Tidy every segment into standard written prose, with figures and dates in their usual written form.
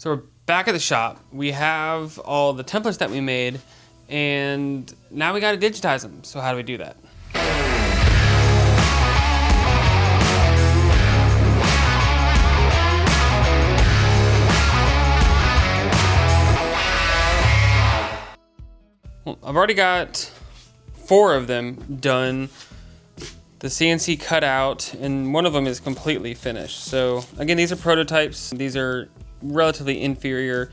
So we're back at the shop. We have all the templates that we made, and now we got to digitize them. So how do we do that? Well, I've already got 4 of them done. The CNC cut out, and one of them is completely finished. So again, these are prototypes. These are relatively inferior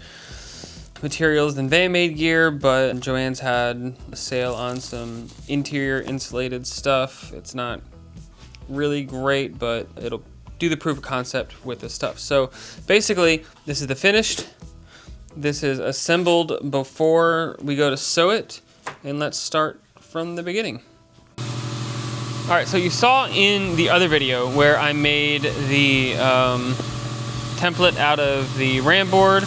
materials than they made gear, but Joann's had a sale on some interior insulated stuff. It's not really great, but it'll do the proof of concept with this stuff. So basically, this is the finished. This is assembled before we go to sew it, and let's start from the beginning. All right, so you saw in the other video where I made the template out of the RAM board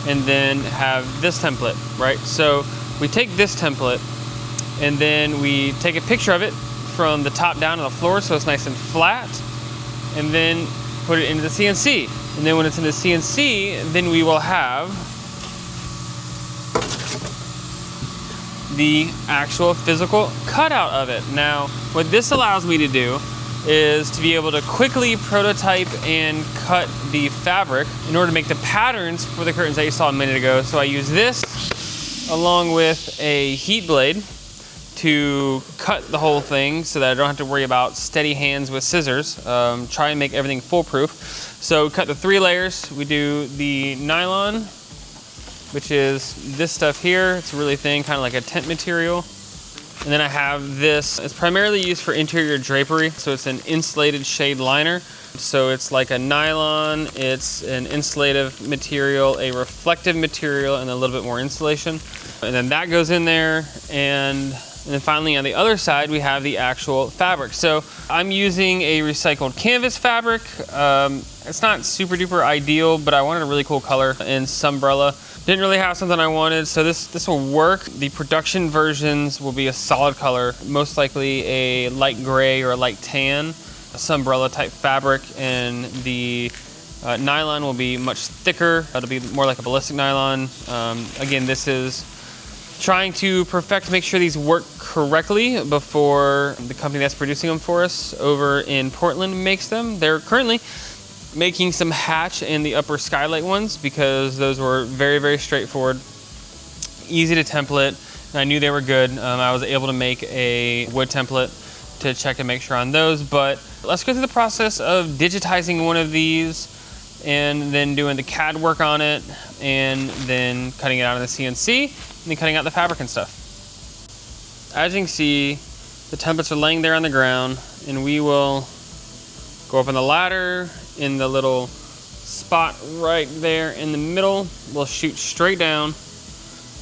and then have this template, right? So we take this template and then we take a picture of it from the top down to the floor so it's nice and flat, and then put it into the CNC. And then when it's in the CNC, then we will have the actual physical cutout of it. Now, what this allows me to do is to be able to quickly prototype and cut the fabric in order to make the patterns for the curtains that you saw a minute ago. So I use this along with a heat blade to cut the whole thing so that I don't have to worry about steady hands with scissors. Try and make everything foolproof. So cut the 3 layers. We do the nylon, which is this stuff here. It's really thin, kind of like a tent material. And then I have this. It's primarily used for interior drapery, so it's an insulated shade liner. So it's like a nylon, it's an insulative material, a reflective material, and a little bit more insulation. And then that goes in there, and then finally on the other side, we have the actual fabric. So I'm using a recycled canvas fabric. It's not super duper ideal, but I wanted a really cool color in Sunbrella. Didn't really have something I wanted, so this will work. The production versions will be a solid color, most likely a light gray or a light tan, a Sunbrella type fabric, and the nylon will be much thicker. It'll be more like a ballistic nylon. Again, this is trying to perfect, make sure these work correctly before the company that's producing them for us over in Portland makes them. They're currently making some hatch and the upper skylight ones because those were very, very straightforward, easy to template, and I knew they were good. I was able to make a wood template to check and make sure on those, but let's go through the process of digitizing one of these and then doing the CAD work on it and then cutting it out in the CNC and then cutting out the fabric and stuff. As you can see, the templates are laying there on the ground, and we will go up on the ladder in the little spot right there in the middle. We'll shoot straight down,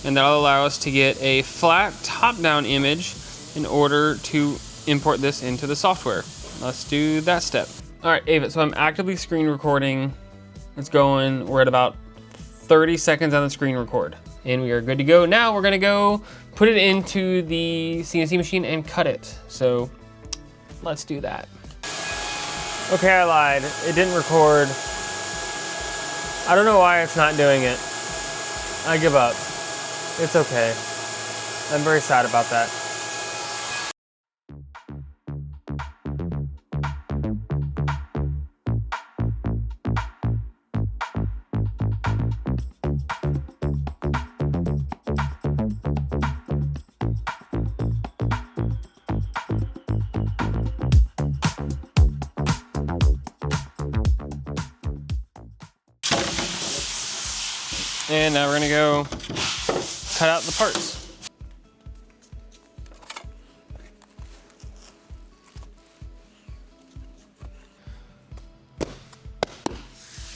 and that'll allow us to get a flat top-down image in order to import this into the software. Let's do that step. All right, Ava, so I'm actively screen recording. It's going. We're at about 30 seconds on the screen record, and we are good to go. Now we're gonna go put it into the CNC machine and cut it. So let's do that. Okay, I lied. It didn't record. I don't know why it's not doing it. I give up. It's okay. I'm very sad about that. And now we're gonna go cut out the parts.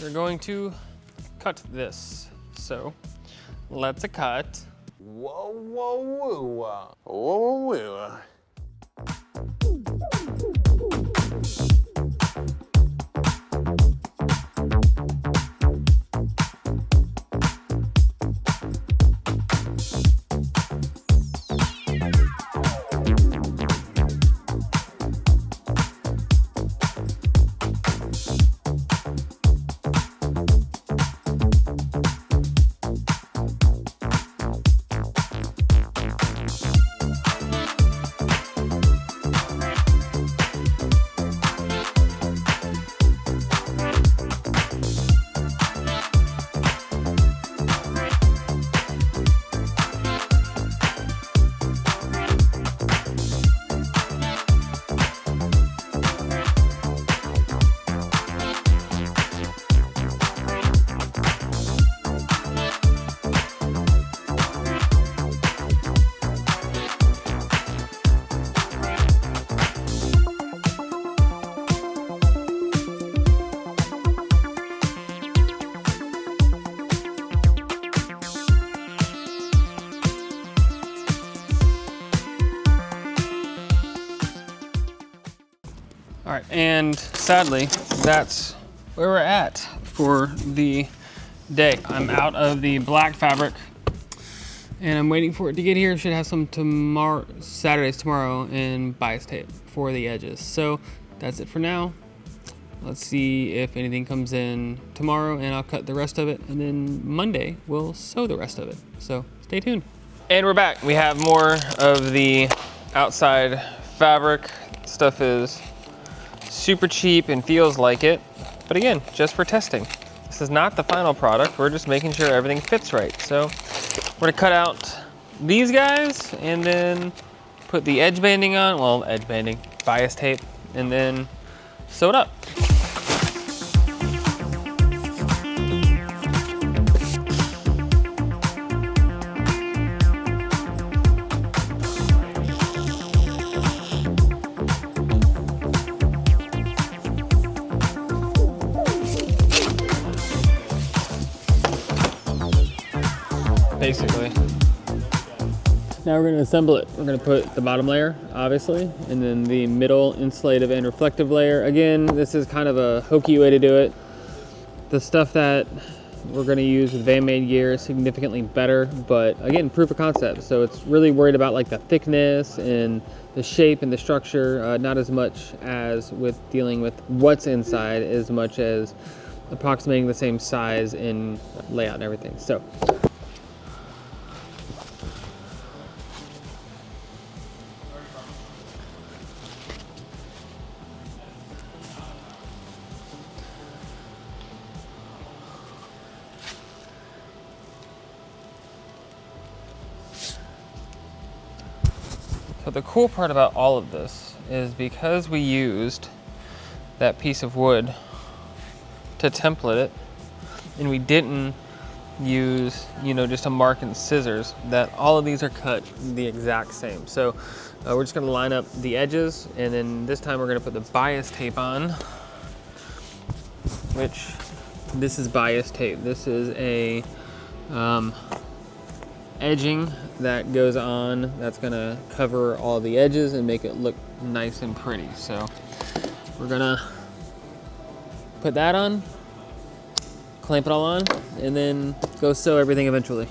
We're going to cut this. So let's cut. Whoa, whoa, whoa, whoa, whoa, whoa. All right, and sadly, that's where we're at for the day. I'm out of the black fabric and I'm waiting for it to get here. Should have some tomorrow, Saturdays tomorrow, and bias tape for the edges. So that's it for now. Let's see if anything comes in tomorrow and I'll cut the rest of it, and then Monday we'll sew the rest of it. So stay tuned. And we're back. We have more of the outside fabric. Stuff is super cheap and feels like it, but again, just for testing. This is not the final product. We're just making sure everything fits right. So we're gonna cut out these guys and then put the edge banding on, well, edge banding, bias tape, and then sew it up. Basically. Now we're going to assemble it. We're going to put the bottom layer, obviously, and then the middle insulative and reflective layer. Again, this is kind of a hokey way to do it. The stuff that we're going to use with van-made gear is significantly better, but again, proof of concept. So it's really worried about like the thickness and the shape and the structure, not as much as with dealing with what's inside, as much as approximating the same size and layout and everything. So. But the cool part about all of this is because we used that piece of wood to template it, and we didn't use, you know, just a mark and scissors, that all of these are cut the exact same. So we're just gonna line up the edges, and then this time we're gonna put the bias tape on, which this is bias tape. This is a edging that goes on that's gonna cover all the edges and make it look nice and pretty. So we're gonna put that on, clamp it all on, and then go sew everything eventually.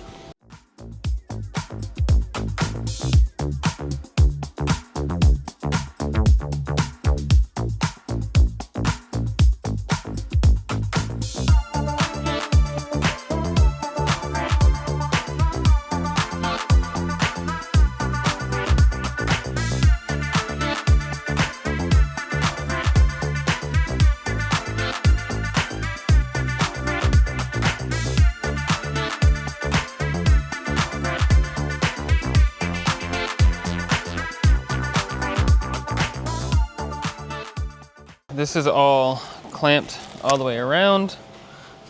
This is all clamped all the way around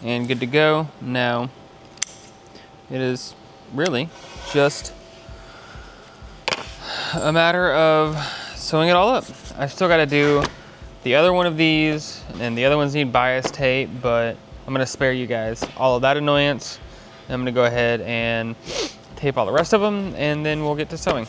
and good to go. Now, it is really just a matter of sewing it all up. I've still got to do the other one of these, and the other ones need bias tape, but I'm gonna spare you guys all of that annoyance. I'm gonna go ahead and tape all the rest of them, and then we'll get to sewing.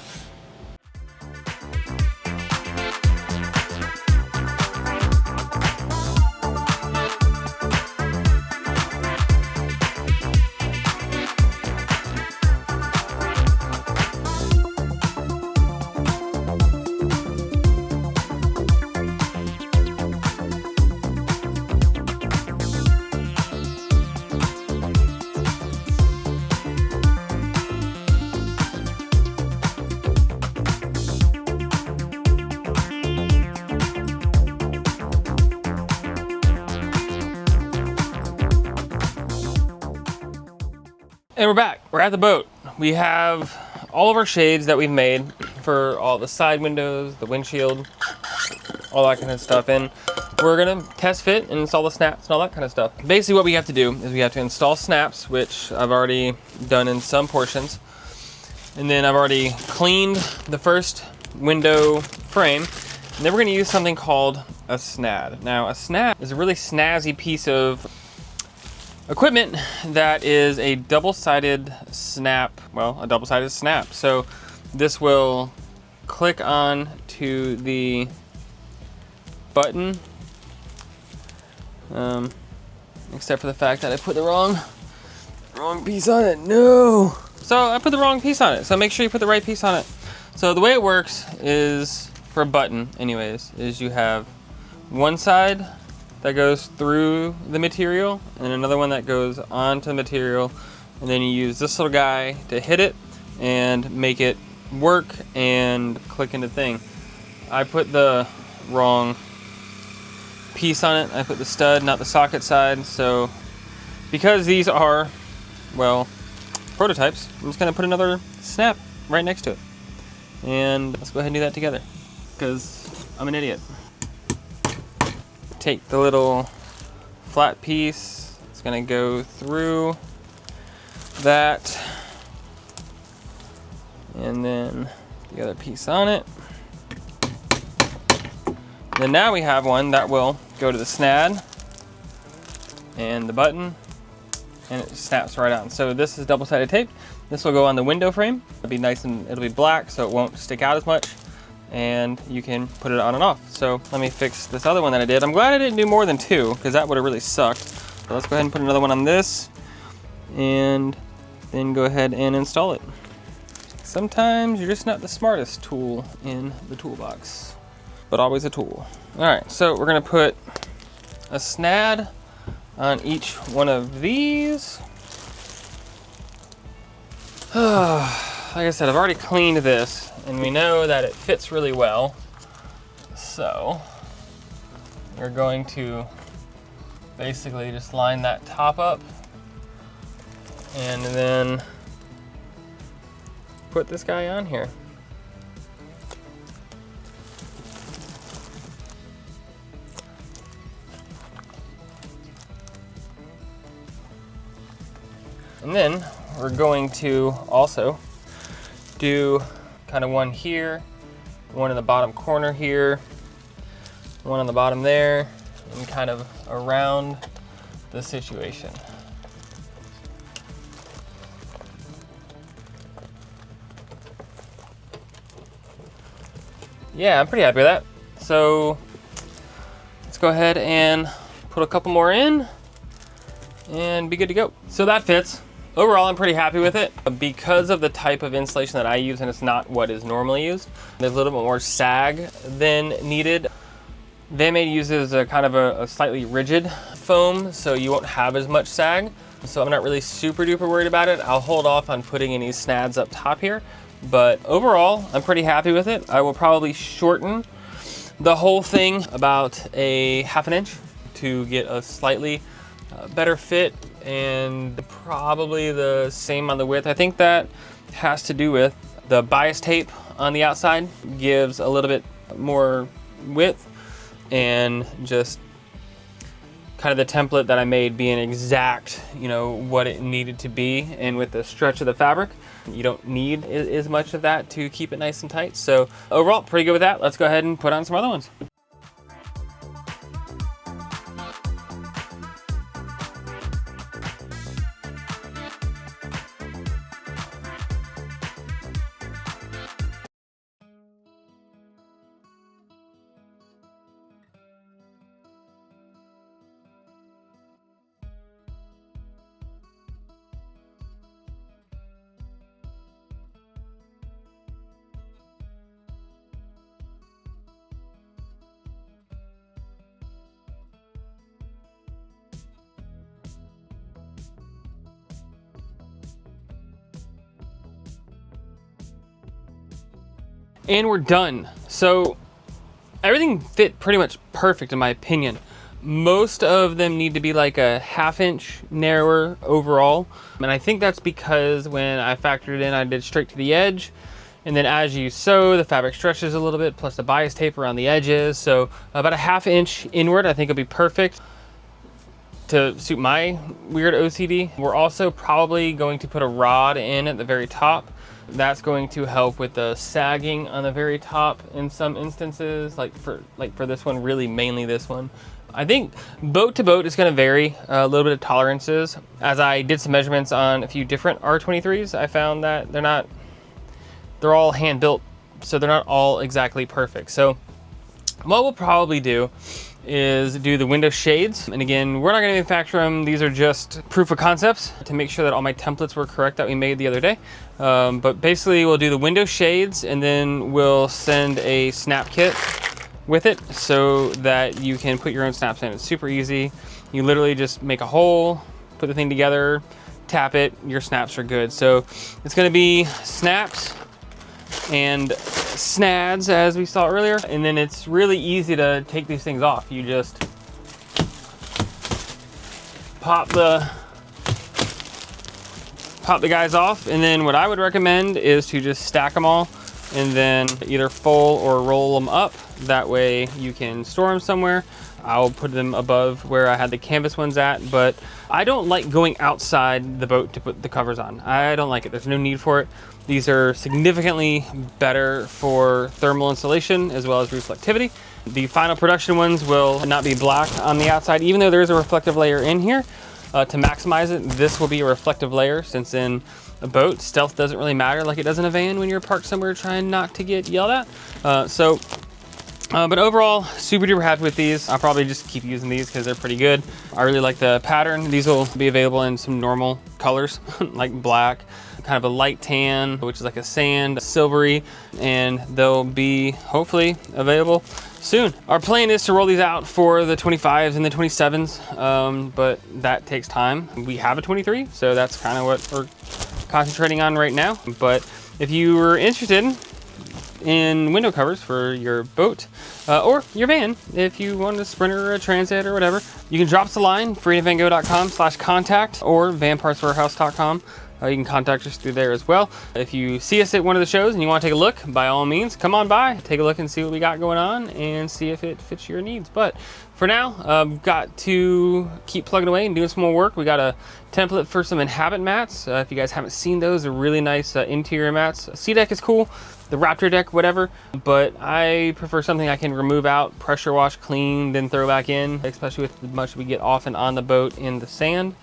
And we're back, we're at the boat. We have all of our shades that we've made for all the side windows, the windshield, all that kind of stuff. And we're gonna test fit and install the snaps and all that kind of stuff. Basically what we have to do is we have to install snaps, which I've already done in some portions. And then I've already cleaned the first window frame. And then we're gonna use something called a snad. Now a snad is a really snazzy piece of equipment that is a double-sided snap, well, a double-sided snap. So this will click on to the button. Except for the fact that I put the wrong piece on it. No! So I put the wrong piece on it. So make sure you put the right piece on it. So the way it works is, for a button anyways, is you have one side that goes through the material and then another one that goes onto the material, and then you use this little guy to hit it and make it work and click into thing. I put the wrong piece on it. I put the stud, not the socket side. So because these are, well, prototypes, I'm just gonna put another snap right next to it. And let's go ahead and do that together, because I'm an idiot. Take the little flat piece, it's gonna go through that, and then the other piece on it. Then now we have one that will go to the snad and the button, and it snaps right on. So this is double-sided tape. This will go on the window frame. It'll be nice and it'll be black, so it won't stick out as much, and you can put it on and off. So let me fix this other one that I did. I'm glad I didn't do more than two, because that would have really sucked. So let's go ahead and put another one on this, and then go ahead and install it. Sometimes you're just not the smartest tool in the toolbox, but always a tool. All right, so we're gonna put a snad on each one of these. Like I said, I've already cleaned this, and we know that it fits really well. So we're going to basically just line that top up and then put this guy on here. And then we're going to also do kind of one here, one in the bottom corner here, one on the bottom there, and kind of around the situation. Yeah, I'm pretty happy with that. So let's go ahead and put a couple more in and be good to go. So that fits. Overall, I'm pretty happy with it. Because of the type of insulation that I use, and it's not what is normally used, there's a little bit more sag than needed. They uses a kind of a slightly rigid foam, so you won't have as much sag. So I'm not really super duper worried about it. I'll hold off on putting any snads up top here, but overall, I'm pretty happy with it. I will probably shorten the whole thing about a ½ an inch to get a slightly better fit, and probably the same on the width. I think that has to do with the bias tape on the outside gives a little bit more width, and just kind of the template that I made being exact, you know, what it needed to be. And with the stretch of the fabric, you don't need as much of that to keep it nice and tight. So overall, pretty good with that. Let's go ahead and put on some other ones. And we're done. So everything fit pretty much perfect in my opinion. Most of them need to be like a ½ inch narrower overall. And I think that's because when I factored it in, I did straight to the edge. And then as you sew, the fabric stretches a little bit, plus the bias tape around the edges. So about a ½ inch inward, I think will be perfect to suit my weird OCD. We're also probably going to put a rod in at the very top. That's going to help with the sagging on the very top in some instances, like for this one, really mainly this one. I think boat to boat is going to vary a little bit of tolerances. As I did some measurements on a few different R23s, I found that they're all hand built, so they're not all exactly perfect. So What we'll probably do is do the window shades. And again, we're not gonna manufacture them. These are just proof of concepts to make sure that all my templates were correct that we made the other day. But basically we'll do the window shades and then we'll send a snap kit with it so that you can put your own snaps in. It's super easy. You literally just make a hole, put the thing together, tap it, your snaps are good. So it's gonna be snaps and snads as we saw earlier. And then it's really easy to take these things off. You just pop the guys off. And then what I would recommend is to just stack them all and then either fold or roll them up. That way you can store them somewhere. I'll put them above where I had the canvas ones at, but I don't like going outside the boat to put the covers on. I don't like it. There's no need for it. These are significantly better for thermal insulation as well as reflectivity. The final production ones will not be black on the outside, even though there is a reflective layer in here. To maximize it, this will be a reflective layer, since in a boat, stealth doesn't really matter like it does in a van when you're parked somewhere trying not to get yelled at. But overall, super duper happy with these. I'll probably just keep using these because they're pretty good. I really like the pattern. These will be available in some normal colors, like black, kind of a light tan, which is like a sand, silvery, and they'll be hopefully available soon. Our plan is to roll these out for the 25s and the 27s, but that takes time. We have a 23, so that's kind of what we're concentrating on right now. But if you were interested in window covers for your boat or your van, if you want a Sprinter or a Transit or whatever, you can drop us a line, freedomvango.com/contact or vanpartswarehouse.com. You can contact us through there as well. If you see us at one of the shows and you want to take a look, by all means, come on by, take a look and see what we got going on and see if it fits your needs. But for now, got to keep plugging away and doing some more work. We got a template for some Inhabit mats. If you guys haven't seen those, they're really nice interior mats. Sea Deck is cool, the Raptor deck, whatever, but I prefer something I can remove out, pressure wash, clean, then throw back in, especially with as much we get off and on the boat in the sand,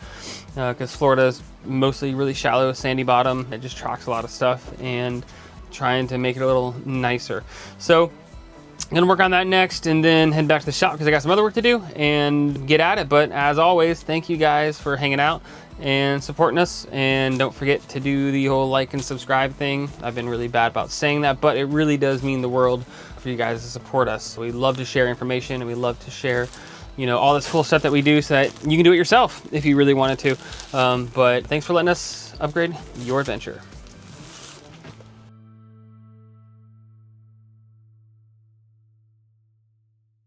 because Florida is mostly really shallow, sandy bottom. It just tracks a lot of stuff, and trying to make it a little nicer. So I'm gonna work on that next and then head back to the shop because I got some other work to do and get at it. But as always, thank you guys for hanging out and supporting us, and don't forget to do the whole like and subscribe thing. I've been really bad about saying that, but it really does mean the world for you guys to support us. So we love to share information, and we love to share, you know, all this cool stuff that we do so that you can do it yourself if you really wanted to. But thanks for letting us upgrade your adventure.